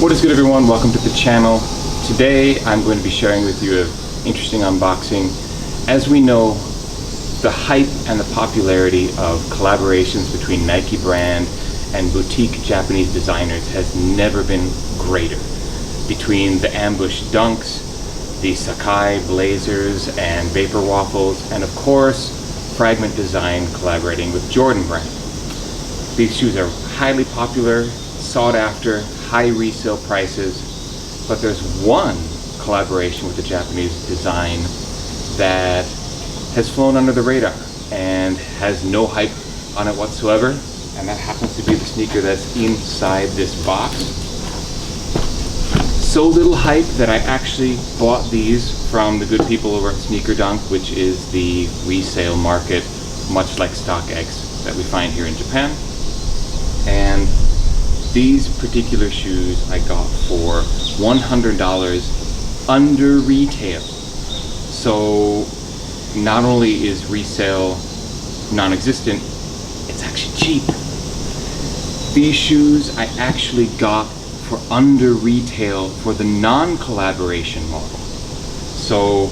What is good, everyone? Welcome to the channel. Today I'm going to be sharing with you an interesting unboxing. As we know, the hype and the popularity of collaborations between Nike brand and boutique Japanese designers has never been greater. Between the ambush dunks, the Sakai blazers and vapor waffles, and of course Fragment Design collaborating with Jordan brand. These shoes are highly popular, sought after, high resale prices, but there's one collaboration with the Japanese design that has flown under the radar and has no hype on it whatsoever, and that happens to be the sneaker that's inside this box. So little hype that I actually bought these from the good people over at Sneaker Dunk, which is the resale market, much like StockX that we find here in Japan. And these particular shoes I got for $100 under retail. So not only is resale non-existent, it's actually cheap. These shoes I actually got for under retail for the non-collaboration model. So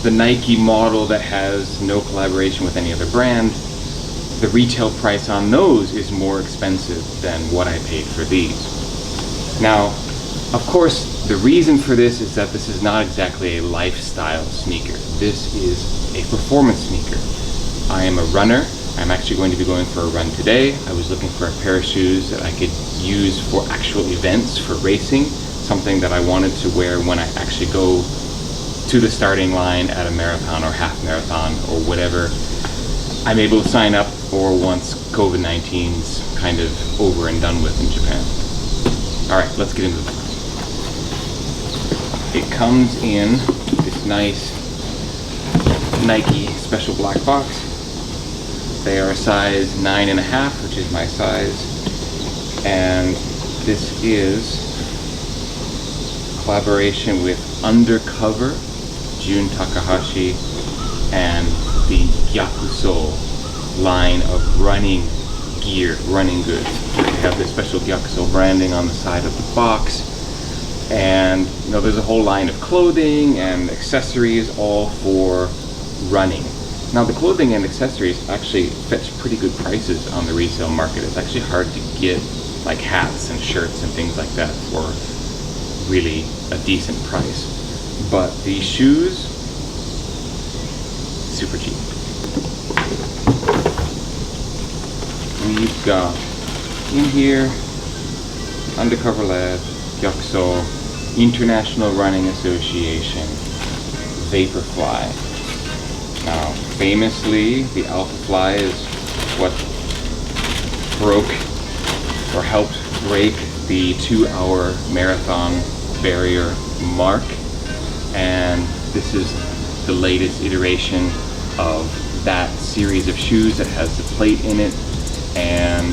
the Nike model that has no collaboration with any other brand, the retail price on those is more expensive than what I paid for these. Now, of course, the reason for this is that this is not exactly a lifestyle sneaker. This is a performance sneaker. I am a runner. I'm actually going to be going for a run today. I was looking for a pair of shoes that I could use for actual events, for racing, something that I wanted to wear when I actually go to the starting line at a marathon or half marathon or whatever I'm able to sign up for once COVID-19's kind of over and done with in Japan. All right, let's get into the box. It comes in this nice Nike special black box. They are a size 9.5, which is my size. And this is collaboration with Undercover, Jun Takahashi, and the Gyakusou line of running gear, running goods. They have this special Gyakusou branding on the side of the box. And you know, there's a whole line of clothing and accessories all for running. Now the clothing and accessories actually fetch pretty good prices on the resale market. It's actually hard to get like hats and shirts and things like that for really a decent price. But these shoes, super cheap. We've got in here Undercover Lab, Gyakusou, International Running Association, Vaporfly. Now, famously, the Alpha Fly is what broke or helped break the 2-hour marathon barrier mark, and this is the latest iteration of that series of shoes that has the plate in it and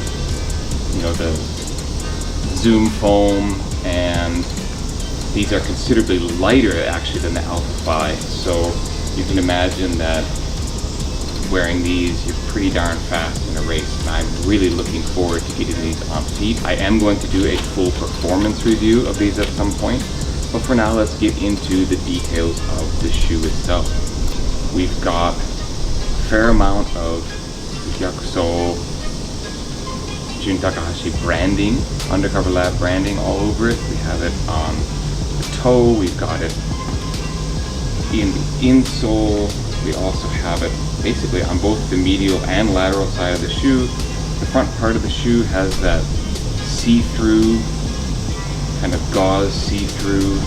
you know the Zoom foam, and these are considerably lighter actually than the Alpha Fly, so you can imagine that wearing these you're pretty darn fast in a race, and I'm really looking forward to getting these on feet. I am going to do a full performance review of these at some point, but for now let's get into the details of the shoe itself. We've got a fair amount of Gyakusou Jun Takahashi branding, Undercover Lab branding all over it. We have it on the toe, we've got it in the insole, we also have it basically on both the medial and lateral side of the shoe. The front part of the shoe has that see-through, kind of gauze see-through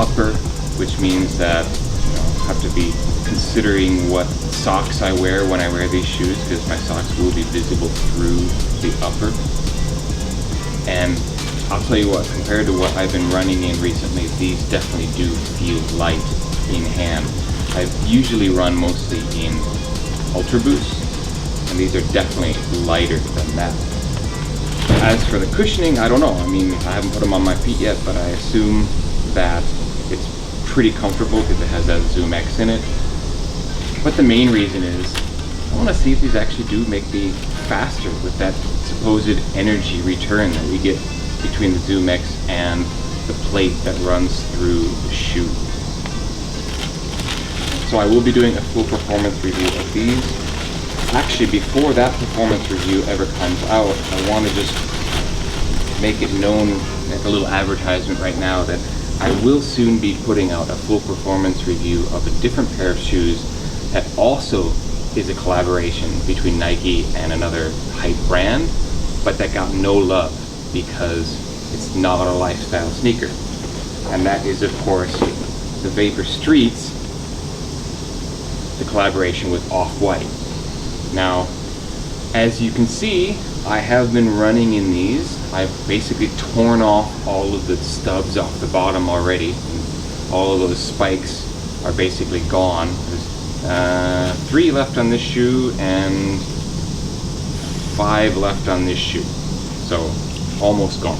upper, which means that I have to be considering what socks I wear when I wear these shoes, because my socks will be visible through the upper. And I'll tell you what, compared to what I've been running in recently, these definitely do feel light in hand. I've usually run mostly in Ultra Boost, and these are definitely lighter than that. As for the cushioning, I don't know. I mean, I haven't put them on my feet yet, but I assume that it's pretty comfortable because it has that Zoom X in it. But the main reason is I want to see if these actually do make me faster with that supposed energy return that we get between the ZoomX and the plate that runs through the shoe. So I will be doing a full performance review of these. Actually, before that performance review ever comes out, I want to just make it known, like a little advertisement right now, that I will soon be putting out a full performance review of a different pair of shoes that also is a collaboration between Nike and another hype brand, but that got no love because it's not a lifestyle sneaker. And that is, of course, the Vapor Streets, the collaboration with Off-White. Now, as you can see, I have been running in these. I've basically torn off all of the stubs off the bottom already. All of those spikes are basically gone. There's 3 left on this shoe and 5 left on this shoe. So, almost gone.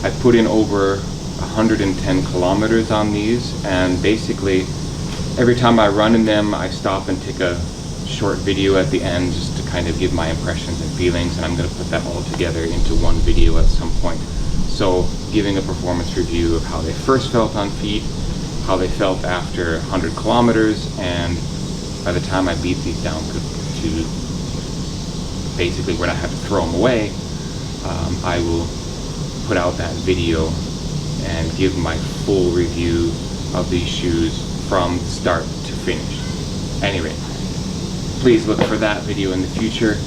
I put in over 110 kilometers on these, and basically every time I run in them, I stop and take a short video at the end just to kind of give my impressions and feelings, and I'm going to put that all together into one video at some point. So giving a performance review of how they first felt on feet, how they felt after 100 kilometers, and by the time I beat these down to basically when I have to throw them away, I will put out that video and give my full review of these shoes from start to finish. Anyway, please look for that video in the future.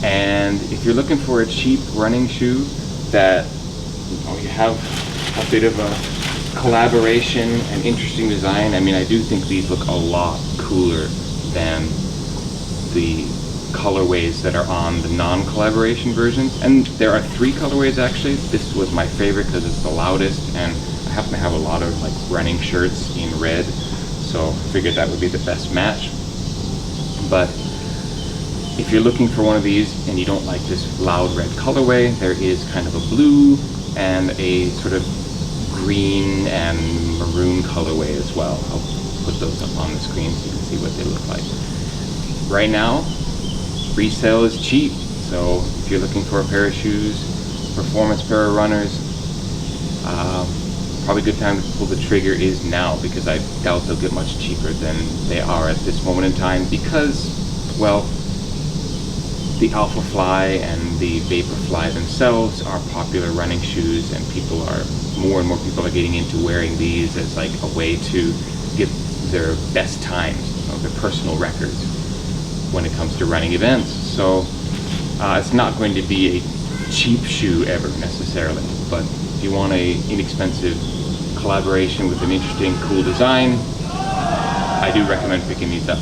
And if you're looking for a cheap running shoe that you have a bit of a collaboration and interesting design, I mean, I do think these look a lot cooler than the colorways that are on the non-collaboration versions. And there are 3 colorways actually. This was my favorite because it's the loudest, and I happen to have a lot of like running shirts in red, so I figured that would be the best match. But if you're looking for one of these and you don't like this loud red colorway, there is kind of a blue and a sort of green and maroon colorway as well. I'll put those up on the screen so you can see what they look like. Right now, resale is cheap, so if you're looking for a pair of shoes, performance pair of runners, probably a good time to pull the trigger is now, because I doubt they'll get much cheaper than they are at this moment in time, because, well, the Alpha Fly and the Vapor Fly themselves are popular running shoes, and more and more people are getting into wearing these as like a way to get their best times, their personal records when it comes to running events. So it's not going to be a cheap shoe ever necessarily, but if you want a inexpensive collaboration with an interesting, cool design, I do recommend picking these up.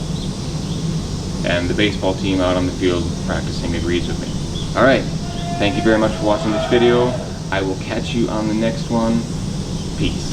And the baseball team out on the field practicing agrees with me. Alright, thank you very much for watching this video. I will catch you on the next one. Peace.